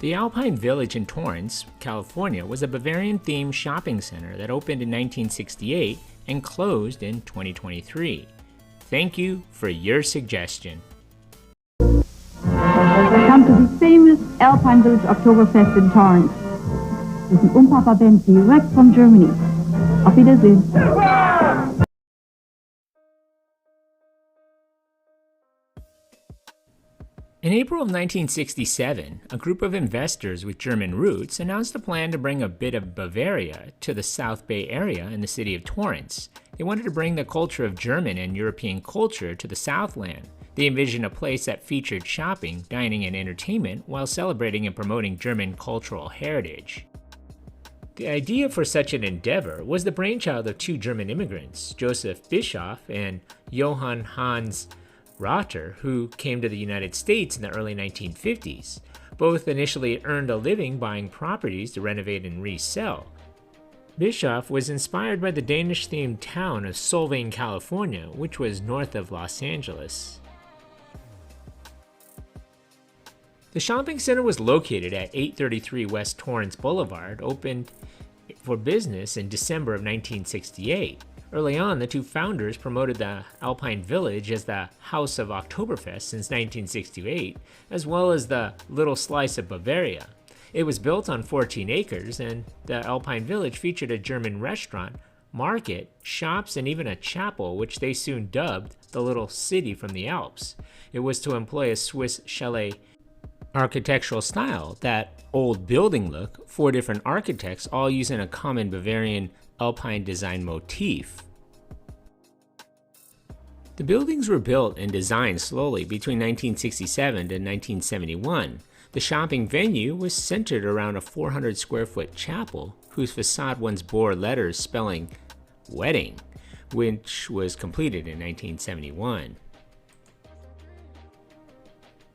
The Alpine Village in Torrance, California, was a Bavarian-themed shopping center that opened in 1968 and closed in 2023. Thank you for your suggestion. Come to the famous Alpine Village Oktoberfest in Torrance. Wir sind unfassbar Band direkt from Germany. Auf Wiedersehen. In April of 1967, a group of investors with German roots announced a plan to bring a bit of Bavaria to the South Bay area in the city of Torrance. They wanted to bring the culture of German and European culture to the Southland. They envisioned a place that featured shopping, dining, and entertainment while celebrating and promoting German cultural heritage. The idea for such an endeavor was the brainchild of two German immigrants, Joseph Bischoff and Johann Hans Rotter, who came to the United States in the early 1950s. Both initially earned a living buying properties to renovate and resell. Bischoff was inspired by the Danish-themed town of Solvang, California, which was north of Los Angeles. The shopping center was located at 833 West Torrance Boulevard, opened for business in December of 1968. Early on, the two founders promoted the Alpine Village as the House of Oktoberfest since 1968, as well as the Little Slice of Bavaria. It was built on 14 acres, and the Alpine Village featured a German restaurant, market, shops, and even a chapel, which they soon dubbed the Little City from the Alps. It was to employ a Swiss chalet architectural style, that old building look, 4 different architects all using a common Bavarian Alpine design motif. The buildings were built and designed slowly between 1967 and 1971. The shopping venue was centered around a 400 square foot chapel whose facade once bore letters spelling wedding, which was completed in 1971.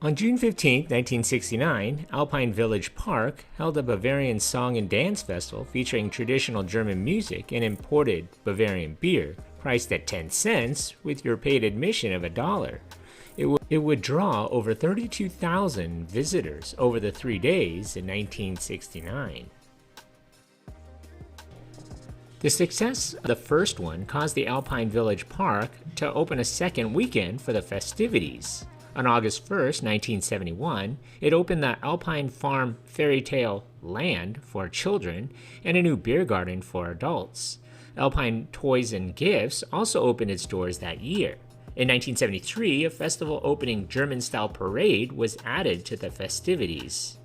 On June 15, 1969, Alpine Village Park held a Bavarian song and dance festival featuring traditional German music and imported Bavarian beer, priced at 10 cents with your paid admission of $1. It would draw over 32,000 visitors over the 3 days in 1969. The success of the first one caused the Alpine Village Park to open a second weekend for the festivities. On August 1, 1971, it opened the Alpine Farm Fairy Tale Land for children and a new beer garden for adults. Alpine Toys and Gifts also opened its doors that year. In 1973, a festival opening German-style parade was added to the festivities.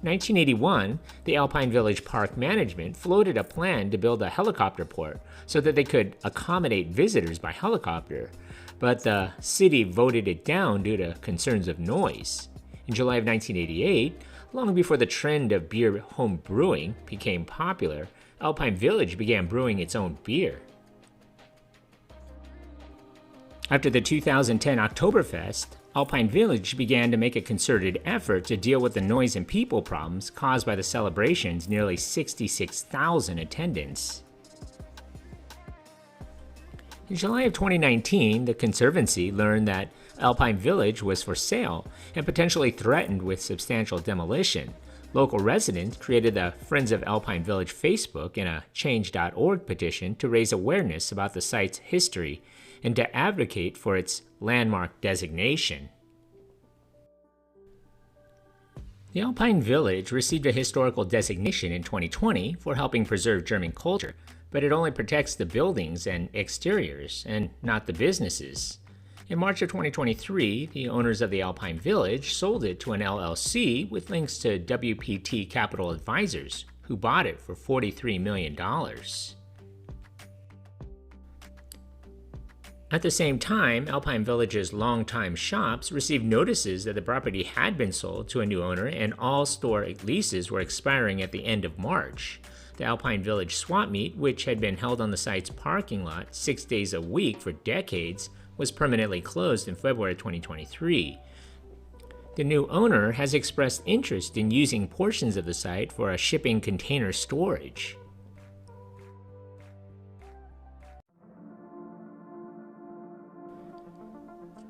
In 1981, the Alpine Village Park management floated a plan to build a helicopter port so that they could accommodate visitors by helicopter, but the city voted it down due to concerns of noise. In July of 1988, long before the trend of beer home brewing became popular, Alpine Village began brewing its own beer. After the 2010 Oktoberfest, Alpine Village began to make a concerted effort to deal with the noise and people problems caused by the celebration's nearly 66,000 attendants. In July of 2019, the Conservancy learned that Alpine Village was for sale and potentially threatened with substantial demolition. Local residents created the Friends of Alpine Village Facebook and a Change.org petition to raise awareness about the site's history and to advocate for its landmark designation. The Alpine Village received a historical designation in 2020 for helping preserve German culture, but it only protects the buildings and exteriors, and not the businesses. In March of 2023, the owners of the Alpine Village sold it to an LLC with links to WPT Capital Advisors, who bought it for $43 million. At the same time, Alpine Village's longtime shops received notices that the property had been sold to a new owner and all store leases were expiring at the end of March. The Alpine Village swap meet, which had been held on the site's parking lot 6 days a week for decades, was permanently closed in February 2023. The new owner has expressed interest in using portions of the site for a shipping container storage.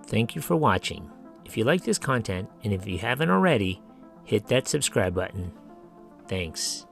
Thank you for watching. If you like this content, and if you haven't already, hit that subscribe button. Thanks.